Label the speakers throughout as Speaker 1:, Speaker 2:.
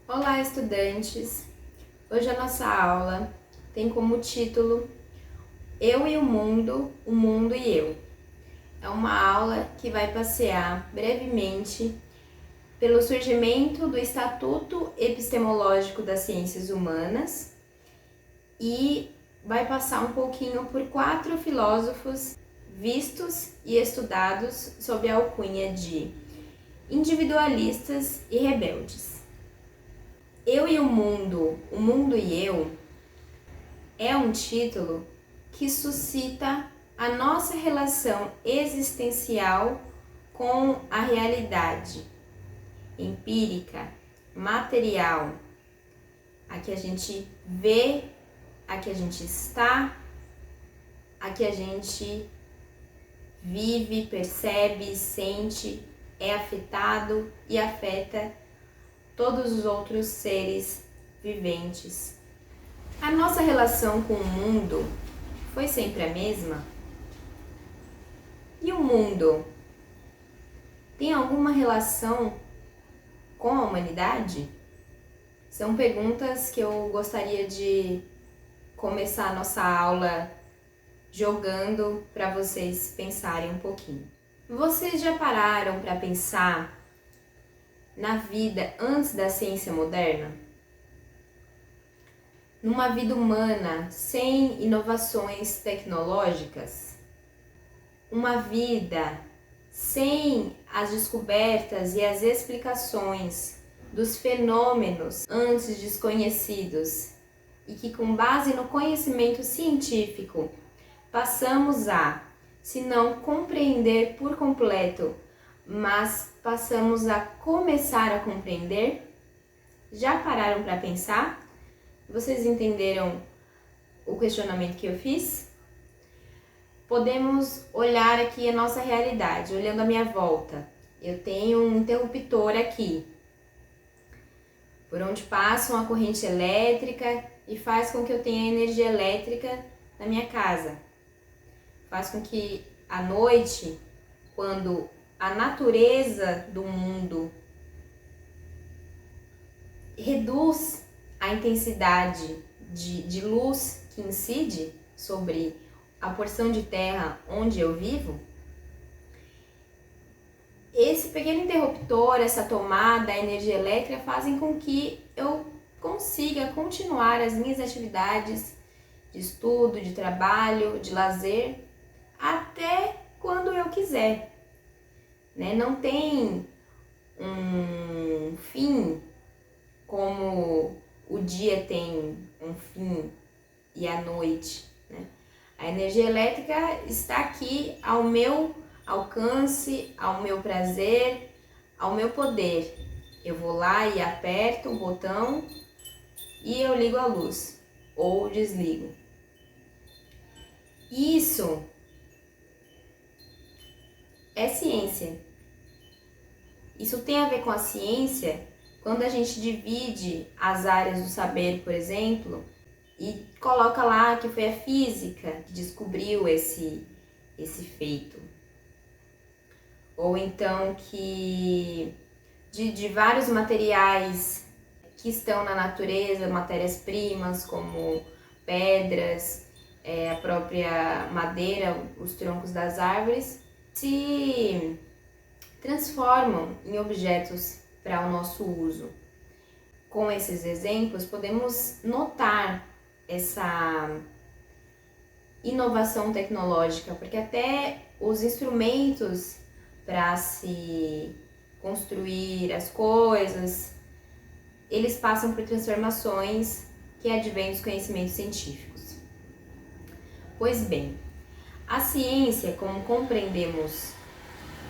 Speaker 1: Olá, estudantes! Hoje a nossa aula tem como título Eu e o mundo e eu. É uma aula que vai passear brevemente pelo surgimento do Estatuto Epistemológico das Ciências Humanas e vai passar um pouquinho por 4 filósofos vistos e estudados sob a alcunha de individualistas e rebeldes. Eu e o mundo e eu, é um título que suscita a nossa relação existencial com a realidade empírica, material, a que a gente vê, a que a gente está, a que a gente vive, percebe, sente, é afetado e afeta todos os outros seres viventes. A nossa relação com o mundo foi sempre a mesma? E o mundo tem alguma relação com a humanidade? São perguntas que eu gostaria de começar a nossa aula jogando para vocês pensarem um pouquinho. Vocês já pararam para pensar na vida antes da ciência moderna? Numa vida humana sem inovações tecnológicas? Uma vida sem as descobertas e as explicações dos fenômenos antes desconhecidos e que, com base no conhecimento científico, passamos a, se não compreender por completo, mas passamos a começar a compreender? Já pararam para pensar? Vocês entenderam o questionamento que eu fiz? Podemos olhar aqui a nossa realidade, olhando a minha volta. Eu tenho um interruptor aqui, por onde passa uma corrente elétrica e faz com que eu tenha energia elétrica na minha casa. Faz com que à noite, quando a natureza do mundo reduz a intensidade de luz que incide sobre a porção de terra onde eu vivo, esse pequeno interruptor, essa tomada, a energia elétrica fazem com que eu consiga continuar as minhas atividades de estudo, de trabalho, de lazer, até quando eu quiser. Não tem um fim como o dia tem um fim e a noite, né? A energia elétrica está aqui ao meu alcance, ao meu prazer, ao meu poder. Eu vou lá e aperto o botão e eu ligo a luz ou desligo. Isso é ciência. Isso tem a ver com a ciência quando a gente divide as áreas do saber, por exemplo, e coloca lá que foi a física que descobriu esse feito. Ou então que de vários materiais que estão na natureza, matérias-primas como pedras, a própria madeira, os troncos das árvores, se transformam em objetos para o nosso uso. Com esses exemplos, podemos notar essa inovação tecnológica, porque até os instrumentos para se construir as coisas, eles passam por transformações que advêm dos conhecimentos científicos. Pois bem, a ciência, como compreendemos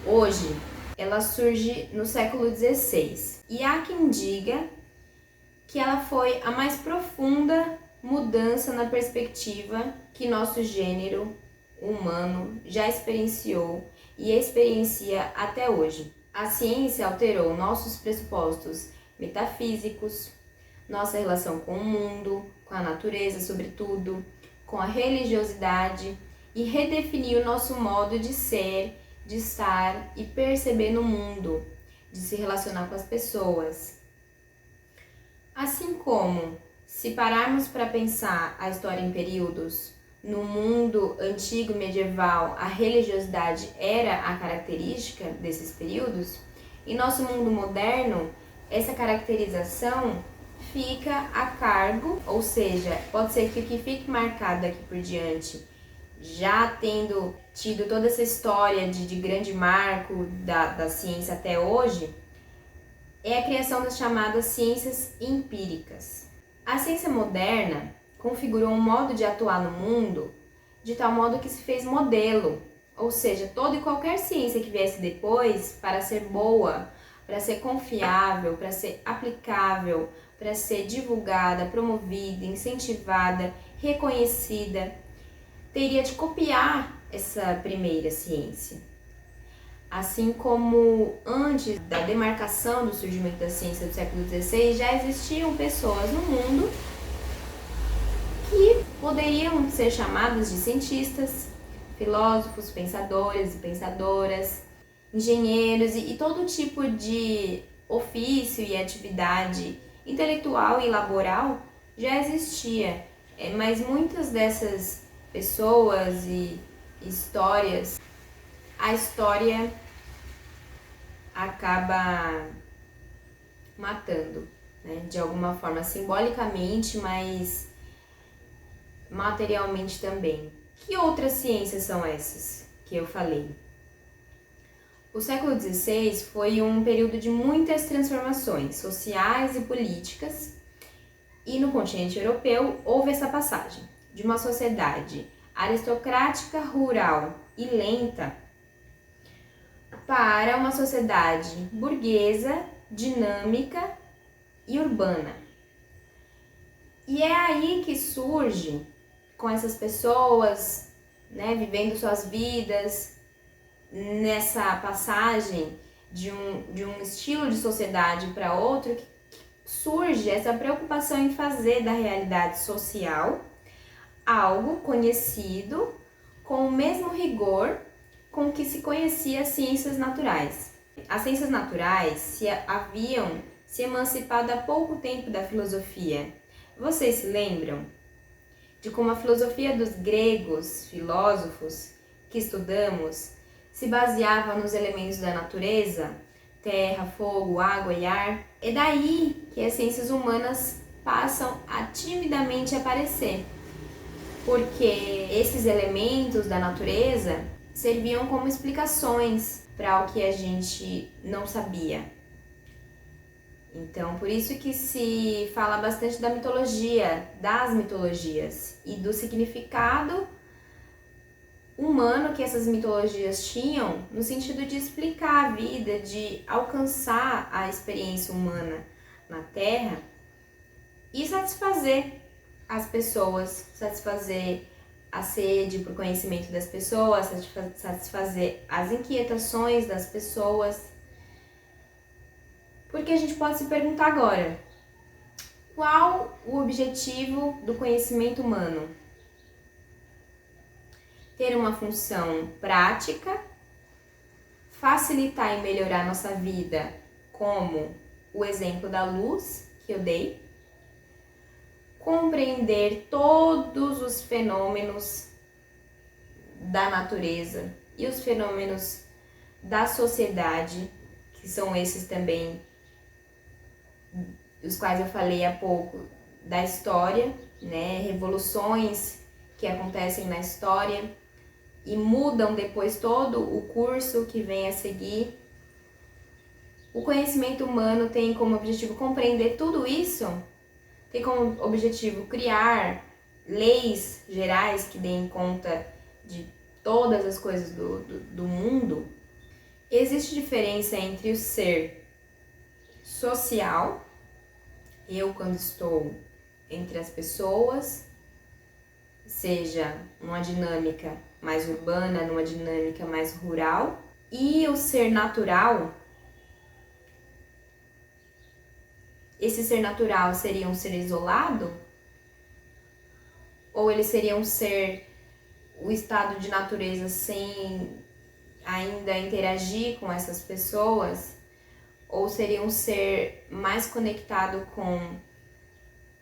Speaker 1: hoje, ela surge no século XVI e há quem diga que ela foi a mais profunda mudança na perspectiva que nosso gênero humano já experienciou e experiencia até hoje. A ciência alterou nossos pressupostos metafísicos, nossa relação com o mundo, com a natureza, sobretudo, com a religiosidade e redefiniu nosso modo de ser, de estar e perceber no mundo, de se relacionar com as pessoas. Assim como, se pararmos para pensar a história em períodos, no mundo antigo medieval, a religiosidade era a característica desses períodos, em nosso mundo moderno, essa caracterização fica a cargo, ou seja, pode ser que o que fique marcado daqui por diante, já tendo tido toda essa história de grande marco da ciência até hoje, é a criação das chamadas ciências empíricas. A ciência moderna configurou um modo de atuar no mundo de tal modo que se fez modelo, ou seja, toda e qualquer ciência que viesse depois, para ser boa, para ser confiável, para ser aplicável, para ser divulgada, promovida, incentivada, reconhecida, teria de copiar essa primeira ciência. Assim como antes da demarcação do surgimento da ciência do século XVI, já existiam pessoas no mundo que poderiam ser chamadas de cientistas, filósofos, pensadores e pensadoras, engenheiros e todo tipo de ofício e atividade intelectual e laboral já existia, mas muitas dessas pessoas e histórias, a história acaba matando, né? De alguma forma, simbolicamente, mas materialmente também. Que outras ciências são essas que eu falei? O século XVI foi um período de muitas transformações sociais e políticas, e no continente europeu houve essa passagem de uma sociedade aristocrática, rural e lenta para uma sociedade burguesa, dinâmica e urbana. E é aí que surge, com essas pessoas, né, vivendo suas vidas, nessa passagem de um estilo de sociedade para outro, que surge essa preocupação em fazer da realidade social algo conhecido com o mesmo rigor com que se conhecia as ciências naturais. As ciências naturais haviam se emancipado há pouco tempo da filosofia. Vocês se lembram de como a filosofia dos gregos filósofos que estudamos se baseava nos elementos da natureza, terra, fogo, água e ar? É daí que as ciências humanas passam a timidamente aparecer, porque esses elementos da natureza serviam como explicações para o que a gente não sabia. Então, por isso que se fala bastante da mitologia, das mitologias e do significado humano que essas mitologias tinham, no sentido de explicar a vida, de alcançar a experiência humana na Terra e satisfazer as pessoas, satisfazer a sede por conhecimento das pessoas, satisfazer as inquietações das pessoas. Porque a gente pode se perguntar agora, qual o objetivo do conhecimento humano? Ter uma função prática, facilitar e melhorar nossa vida, como o exemplo da luz que eu dei, compreender todos os fenômenos da natureza e os fenômenos da sociedade, que são esses também, os quais eu falei há pouco, da história, né? Revoluções que acontecem na história e mudam depois todo o curso que vem a seguir. O conhecimento humano tem como objetivo compreender tudo isso, tem como objetivo criar leis gerais que deem conta de todas as coisas do mundo. Existe diferença entre o ser social, eu quando estou entre as pessoas, seja numa dinâmica mais urbana, numa dinâmica mais rural, e o ser natural. Esse ser natural seria um ser isolado? Ou ele seria um ser, o estado de natureza sem ainda interagir com essas pessoas? Ou seria um ser mais conectado com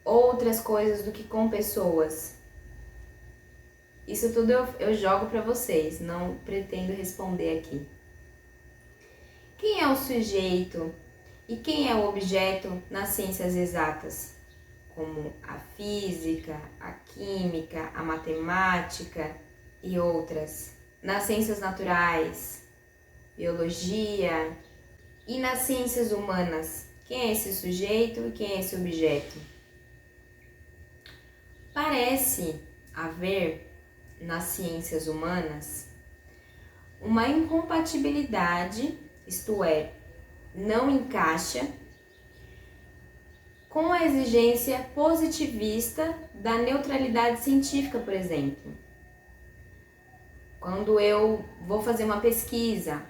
Speaker 1: outras coisas do que com pessoas? Isso tudo eu jogo para vocês, não pretendo responder aqui. Quem é o sujeito e quem é o objeto nas ciências exatas, como a física, a química, a matemática e outras? Nas ciências naturais, biologia e nas ciências humanas, quem é esse sujeito e quem é esse objeto? Parece haver nas ciências humanas uma incompatibilidade, isto é, não encaixa com a exigência positivista da neutralidade científica, por exemplo. Quando eu vou fazer uma pesquisa,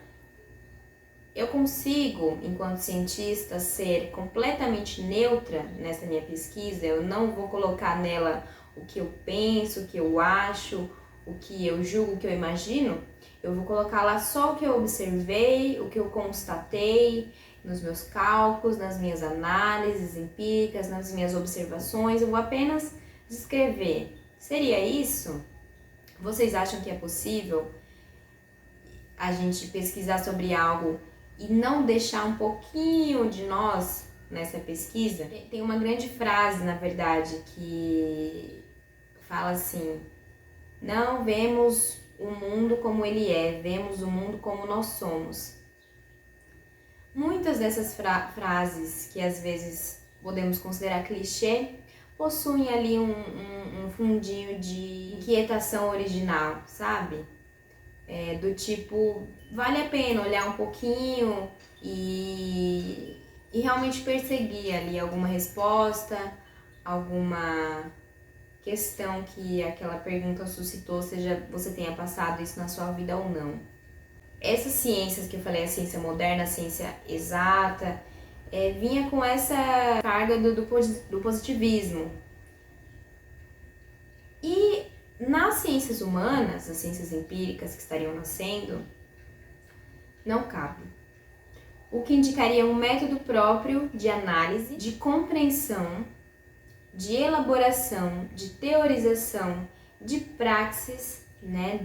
Speaker 1: eu consigo, enquanto cientista, ser completamente neutra nessa minha pesquisa. Eu não vou colocar nela o que eu penso, o que eu acho, o que eu julgo, o que eu imagino. Eu vou colocar lá só o que eu observei, o que eu constatei nos meus cálculos, nas minhas análises empíricas, nas minhas observações. Eu vou apenas descrever. Seria isso? Vocês acham que é possível a gente pesquisar sobre algo e não deixar um pouquinho de nós nessa pesquisa? Tem uma grande frase, na verdade, que fala assim: não vemos o mundo como ele é, vemos o mundo como nós somos. Muitas dessas frases, que às vezes podemos considerar clichê, possuem ali um fundinho de inquietação original, sabe? Do tipo, vale a pena olhar um pouquinho e realmente perseguir ali alguma resposta, alguma questão que aquela pergunta suscitou, seja você tenha passado isso na sua vida ou não. Essas ciências que eu falei, a ciência moderna, a ciência exata, vinha com essa carga do positivismo. E nas ciências humanas, as ciências empíricas que estariam nascendo, não cabe. O que indicaria um método próprio de análise, de compreensão, de elaboração, de teorização, de praxis,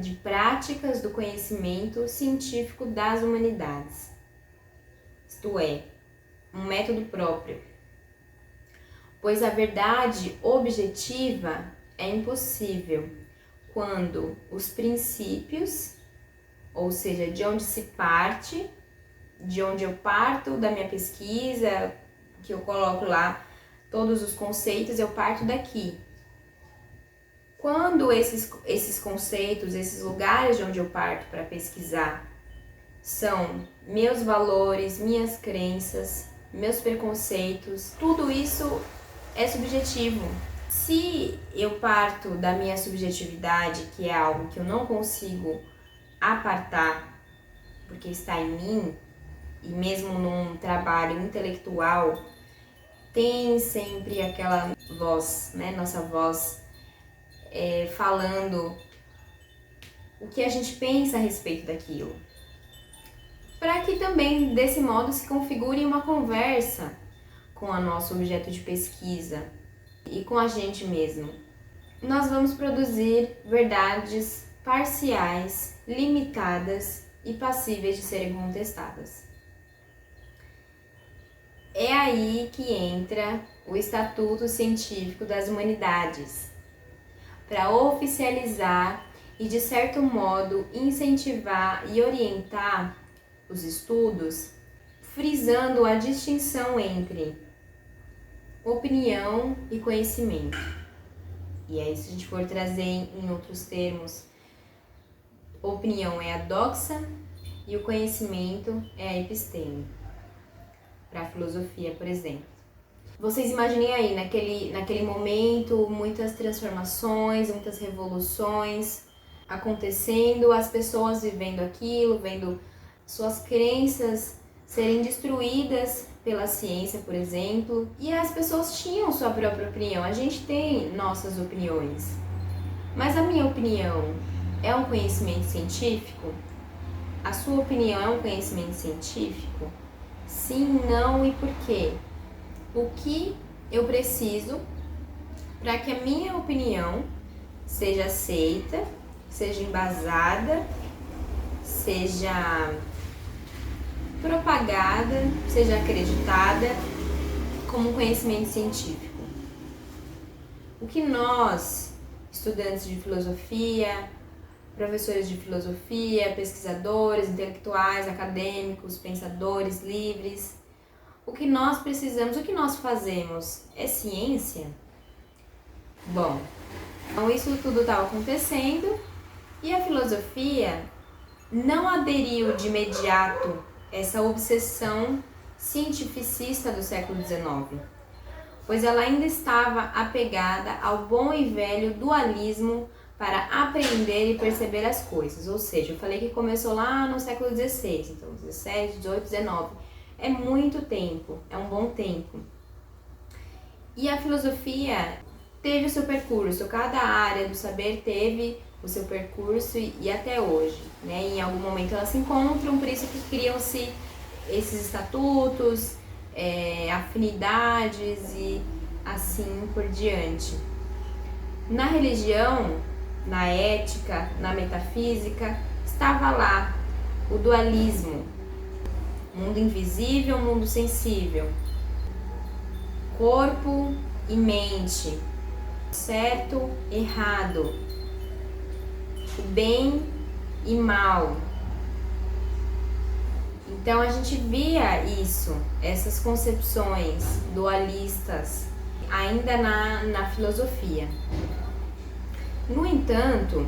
Speaker 1: de práticas do conhecimento científico das humanidades. Isto é, um método próprio. Pois a verdade objetiva é impossível quando os princípios, ou seja, de onde se parte, de onde eu parto da minha pesquisa, que eu coloco lá todos os conceitos, eu parto daqui. Quando esses conceitos, esses lugares de onde eu parto para pesquisar são meus valores, minhas crenças, meus preconceitos, tudo isso é subjetivo. Se eu parto da minha subjetividade, que é algo que eu não consigo apartar, porque está em mim, e mesmo num trabalho intelectual, tem sempre aquela voz, nossa voz, falando o que a gente pensa a respeito daquilo. Para que também, desse modo, se configure uma conversa com o nosso objeto de pesquisa e com a gente mesmo. Nós vamos produzir verdades parciais, limitadas e passíveis de serem contestadas. É aí que entra o Estatuto Científico das Humanidades, para oficializar e, de certo modo, incentivar e orientar os estudos, frisando a distinção entre opinião e conhecimento. E aí, se a gente for trazer em outros termos, opinião é a doxa e o conhecimento é a episteme, para a filosofia, por exemplo. Vocês imaginem aí, naquele momento, muitas transformações, muitas revoluções acontecendo, as pessoas vivendo aquilo, vendo suas crenças serem destruídas pela ciência, por exemplo, e as pessoas tinham sua própria opinião. A gente tem nossas opiniões, mas a minha opinião é um conhecimento científico? A sua opinião é um conhecimento científico? Sim, não e por quê? O que eu preciso para que a minha opinião seja aceita, seja embasada, seja propagada, seja acreditada como um conhecimento científico. O que nós, estudantes de filosofia, professores de filosofia, pesquisadores, intelectuais, acadêmicos, pensadores livres, o que nós precisamos, o que nós fazemos é ciência? Bom, então isso tudo estava acontecendo e a filosofia não aderiu de imediato a essa obsessão cientificista do século XIX, pois ela ainda estava apegada ao bom e velho dualismo para aprender e perceber as coisas. Ou seja, eu falei que começou lá no século XVI, então 17, 18, 19. É muito tempo, é um bom tempo. E a filosofia teve o seu percurso, cada área do saber teve o seu percurso e até hoje, né? Em algum momento elas se encontram, por isso que criam-se esses estatutos, afinidades e assim por diante. Na religião, na ética, na metafísica, estava lá o dualismo, mundo invisível, mundo sensível, corpo e mente, certo, errado, bem e mal. Então a gente via isso, essas concepções dualistas, ainda na filosofia. No entanto,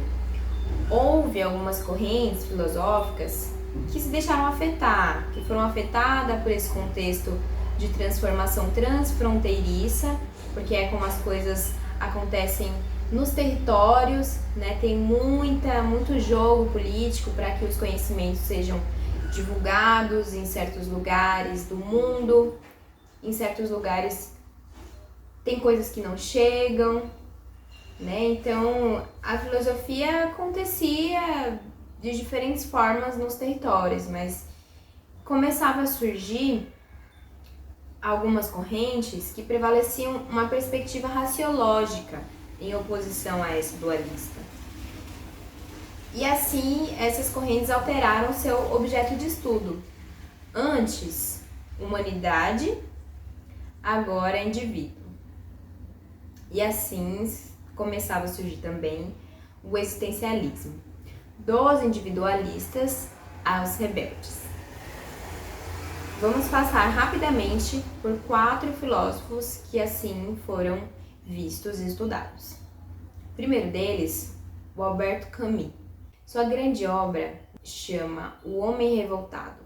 Speaker 1: houve algumas correntes filosóficas que se deixaram afetar, que foram afetadas por esse contexto de transformação transfronteiriça, porque é como as coisas acontecem nos territórios, né? Tem muito jogo político para que os conhecimentos sejam divulgados em certos lugares do mundo, em certos lugares tem coisas que não chegam, né? Então a filosofia acontecia de diferentes formas nos territórios, mas começava a surgir algumas correntes que prevaleciam uma perspectiva raciológica em oposição a esse dualista. E assim, essas correntes alteraram seu objeto de estudo. Antes, humanidade, agora indivíduo. E assim começava a surgir também o existencialismo, dos individualistas aos rebeldes. Vamos passar rapidamente por 4 filósofos que assim foram vistos e estudados. O primeiro deles, o Albert Camus. Sua grande obra chama O Homem Revoltado.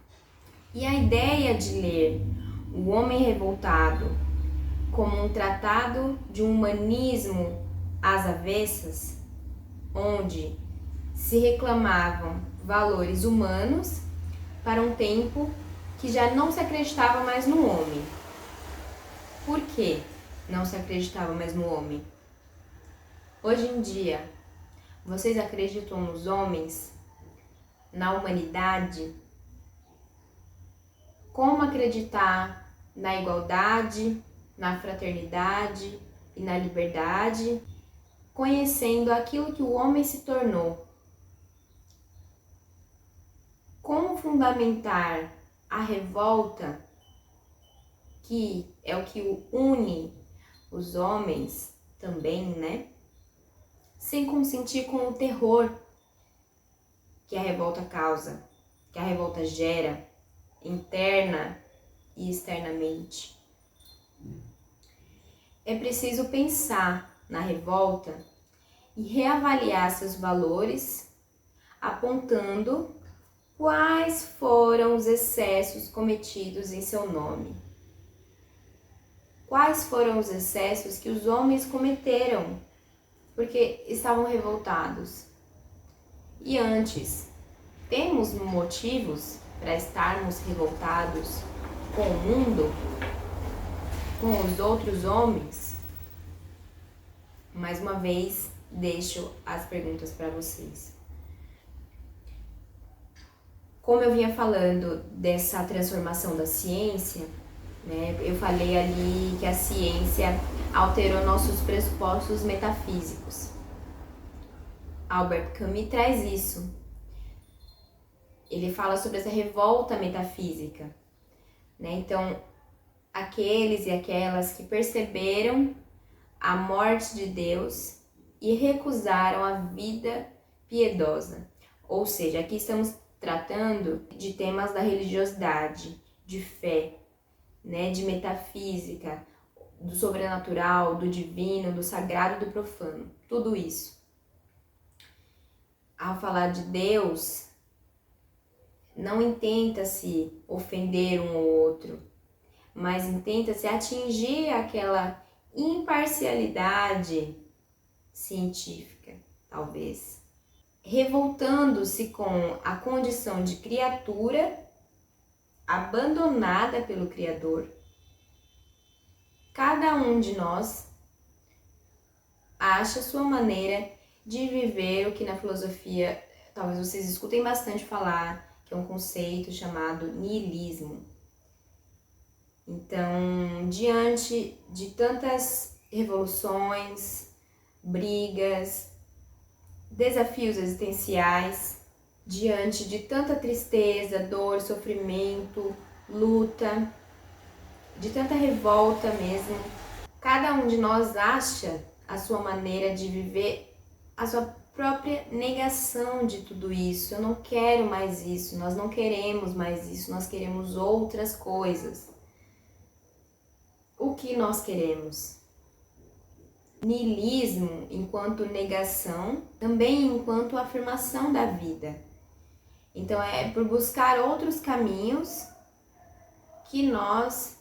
Speaker 1: E a ideia de ler O Homem Revoltado como um tratado de um humanismo às avessas, onde se reclamavam valores humanos para um tempo que já não se acreditava mais no homem. Por que não se acreditava mais no homem? Hoje em dia, vocês acreditam nos homens? Na humanidade? Como acreditar na igualdade, na fraternidade e na liberdade, conhecendo aquilo que o homem se tornou? Como fundamentar a revolta, que é o que une os homens também, né? Sem consentir com o terror que a revolta causa, que a revolta gera, interna e externamente. É preciso pensar na revolta e reavaliar seus valores, apontando quais foram os excessos cometidos em seu nome. Quais foram os excessos que os homens cometeram porque estavam revoltados? E antes, temos motivos para estarmos revoltados com o mundo, com os outros homens? Mais uma vez, deixo as perguntas para vocês. Como eu vinha falando dessa transformação da ciência, né, eu falei ali que a ciência alterou nossos pressupostos metafísicos. Albert Camus traz isso. Ele fala sobre essa revolta metafísica, né? Então, aqueles e aquelas que perceberam a morte de Deus e recusaram a vida piedosa. Ou seja, aqui estamos tratando de temas da religiosidade, de fé, né? De metafísica, do sobrenatural, do divino, do sagrado, do profano, tudo isso. Ao falar de Deus, não intenta-se ofender um ou outro, mas intenta-se atingir aquela imparcialidade científica, talvez, revoltando-se com a condição de criatura abandonada pelo Criador. Cada um de nós acha sua maneira de viver o que na filosofia talvez vocês escutem bastante falar, que é um conceito chamado niilismo. Então, diante de tantas revoluções, brigas, desafios existenciais, diante de tanta tristeza, dor, sofrimento, luta, de tanta revolta mesmo, cada um de nós acha a sua maneira de viver, a sua própria negação de tudo isso. Eu não quero mais isso, nós não queremos mais isso, nós queremos outras coisas. O que nós queremos? Niilismo enquanto negação, também enquanto afirmação da vida. Então é por buscar outros caminhos que nós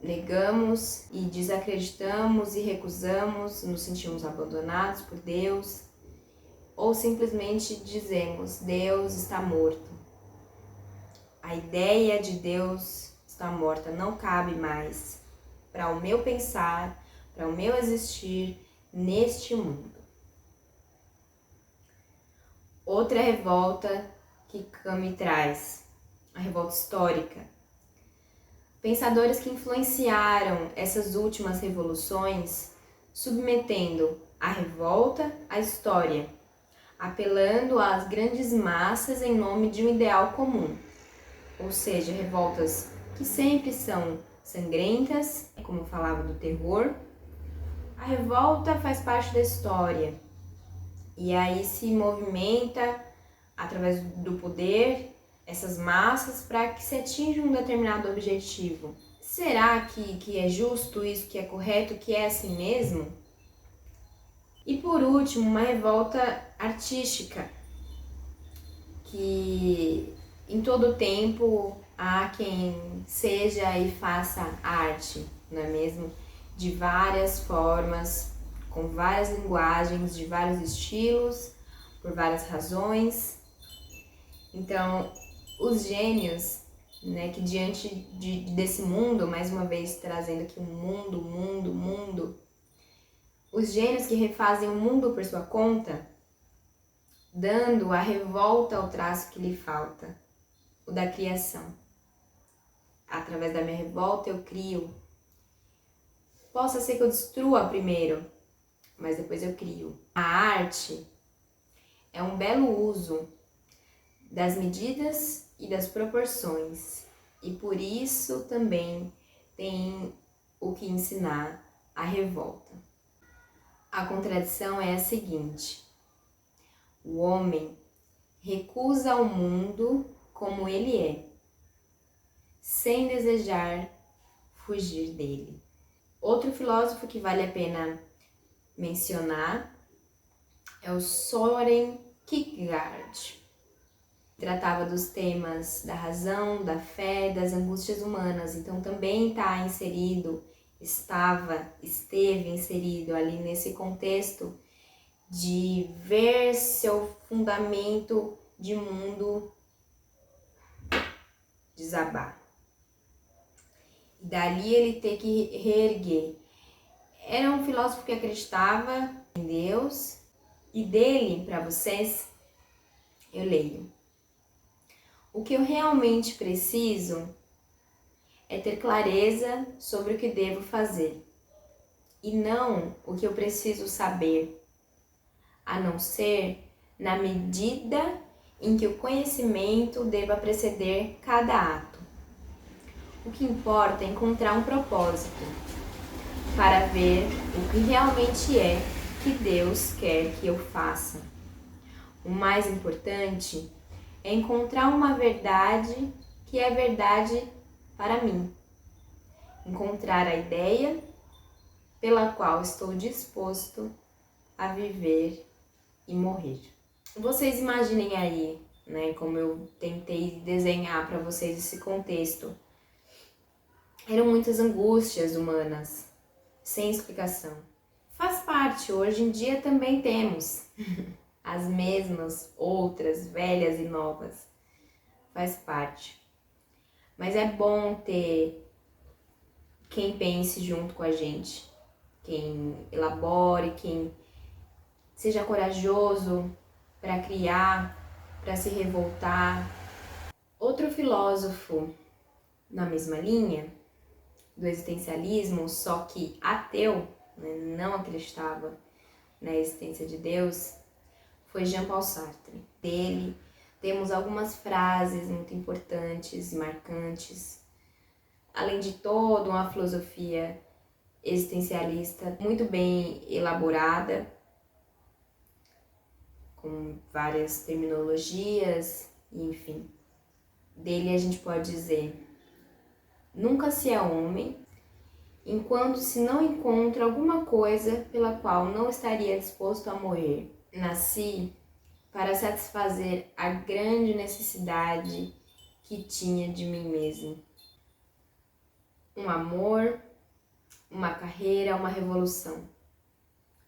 Speaker 1: negamos e desacreditamos e recusamos, nos sentimos abandonados por Deus, ou simplesmente dizemos: Deus está morto. A ideia de Deus está morta, não cabe mais para o meu pensar, para o meu existir neste mundo. Outra revolta que Camus traz, a revolta histórica. Pensadores que influenciaram essas últimas revoluções, submetendo a revolta à história, apelando às grandes massas em nome de um ideal comum. Ou seja, revoltas que sempre são sangrentas, como eu falava do terror. A revolta faz parte da história e aí se movimenta através do poder essas massas para que se atinja um determinado objetivo. Será que é justo isso, que é correto, que é assim mesmo? E por último, uma revolta artística, que em todo tempo há quem seja e faça arte, não é mesmo? De várias formas, com várias linguagens, de vários estilos, por várias razões. Então, os gênios, né, que diante desse mundo, mais uma vez trazendo aqui o mundo, os gênios que refazem o mundo por sua conta, dando a revolta ao traço que lhe falta, o da criação. Através da minha revolta eu crio. Possa ser que eu destrua primeiro, mas depois eu crio. A arte é um belo uso das medidas e das proporções, e por isso também tem o que ensinar a revolta. A contradição é a seguinte: o homem recusa o mundo como ele é, sem desejar fugir dele. Outro filósofo que vale a pena mencionar é o Søren Kierkegaard. Tratava dos temas da razão, da fé, das angústias humanas. Então também esteve inserido ali nesse contexto de ver seu fundamento de mundo desabar. E dali ele ter que reerguer. Era um filósofo que acreditava em Deus, e dele, para vocês, eu leio: o que eu realmente preciso é ter clareza sobre o que devo fazer. e não o que eu preciso saber, a não ser na medida em que o conhecimento deva preceder cada ato. O que importa é encontrar um propósito para ver o que realmente é que Deus quer que eu faça. O mais importante é encontrar uma verdade que é verdade para mim. Encontrar a ideia pela qual estou disposto a viver e morrer. Vocês imaginem aí, né, como eu tentei desenhar para vocês esse contexto. Eram muitas angústias humanas, sem explicação. Faz parte, hoje em dia também temos as mesmas, outras, velhas e novas. Faz parte. Mas é bom ter quem pense junto com a gente, quem elabore, quem seja corajoso para criar, para se revoltar. Outro filósofo na mesma linha do existencialismo, só que ateu, né, não acreditava na existência de Deus, foi Jean-Paul Sartre. Dele temos algumas frases muito importantes e marcantes, além de toda uma filosofia existencialista muito bem elaborada, com várias terminologias, enfim. Dele a gente pode dizer: nunca se é homem enquanto se não encontra alguma coisa pela qual não estaria disposto a morrer. Nasci para satisfazer a grande necessidade que tinha de mim mesmo. Um amor, uma carreira, uma revolução.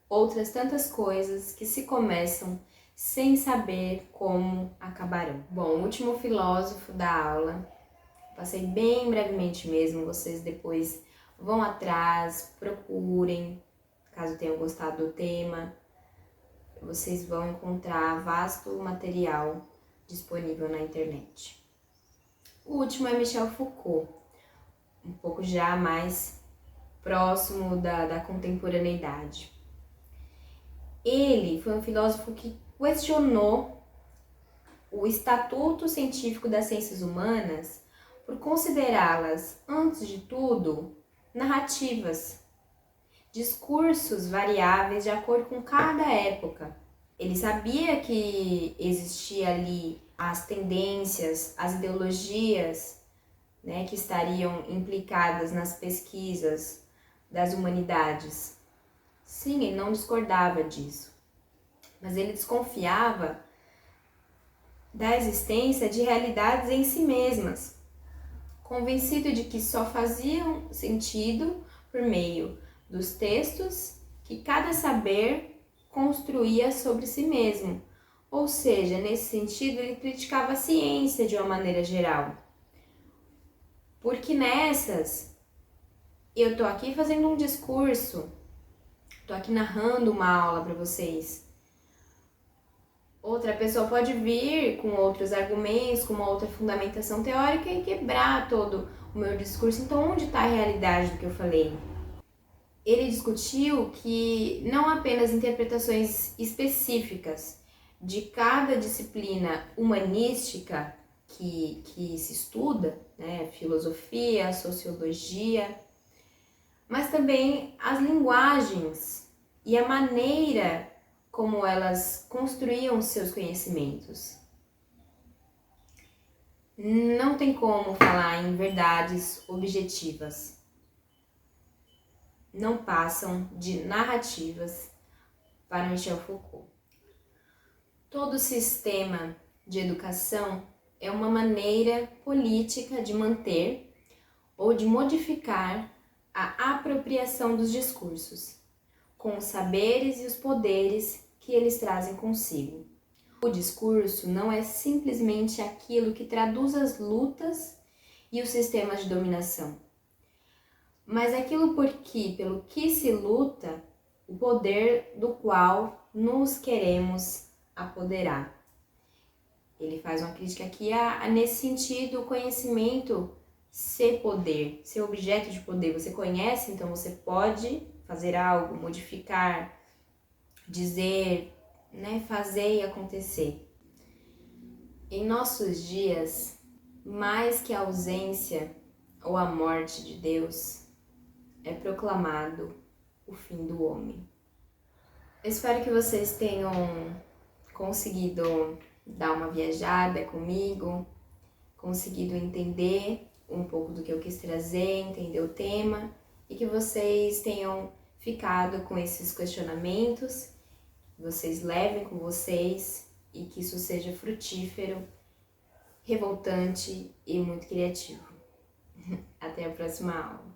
Speaker 1: Outras tantas coisas que se começam sem saber como acabarão. Bom, o último filósofo da aula, passei bem brevemente mesmo, vocês depois vão atrás, procurem, caso tenham gostado do tema, vocês vão encontrar vasto material disponível na internet. O último é Michel Foucault, um pouco já mais próximo da contemporaneidade. Ele foi um filósofo que questionou o estatuto científico das ciências humanas por considerá-las, antes de tudo, narrativas, discursos variáveis de acordo com cada época. Ele sabia que existia ali as tendências, as ideologias, né, que estariam implicadas nas pesquisas das humanidades. Sim, ele não discordava disso, mas ele desconfiava da existência de realidades em si mesmas, convencido de que só faziam sentido por meio dos textos que cada saber construía sobre si mesmo. Ou seja, nesse sentido, ele criticava a ciência de uma maneira geral. Porque nessas, eu tô aqui fazendo um discurso, tô aqui narrando uma aula para vocês. Outra pessoa pode vir com outros argumentos, com uma outra fundamentação teórica e quebrar todo o meu discurso. Então, onde está a realidade do que eu falei? Ele discutiu que não apenas interpretações específicas de cada disciplina humanística que se estuda, né, filosofia, sociologia, mas também as linguagens e a maneira como elas construíam seus conhecimentos. Não tem como falar em verdades objetivas. Não passam de narrativas para Michel Foucault. Todo sistema de educação é uma maneira política de manter ou de modificar a apropriação dos discursos, com os saberes e os poderes que eles trazem consigo. O discurso não é simplesmente aquilo que traduz as lutas e os sistemas de dominação, mas aquilo pelo que se luta, o poder do qual nos queremos apoderar. Ele faz uma crítica aqui nesse sentido, o conhecimento ser poder, ser objeto de poder. Você conhece, então você pode fazer algo, modificar, dizer, né, fazer e acontecer. Em nossos dias, mais que a ausência ou a morte de Deus, é proclamado o fim do homem. Eu espero que vocês tenham conseguido dar uma viajada comigo, conseguido entender um pouco do que eu quis trazer, entender o tema, e que vocês tenham ficado com esses questionamentos, vocês levem com vocês e que isso seja frutífero, revoltante e muito criativo. Até a próxima aula.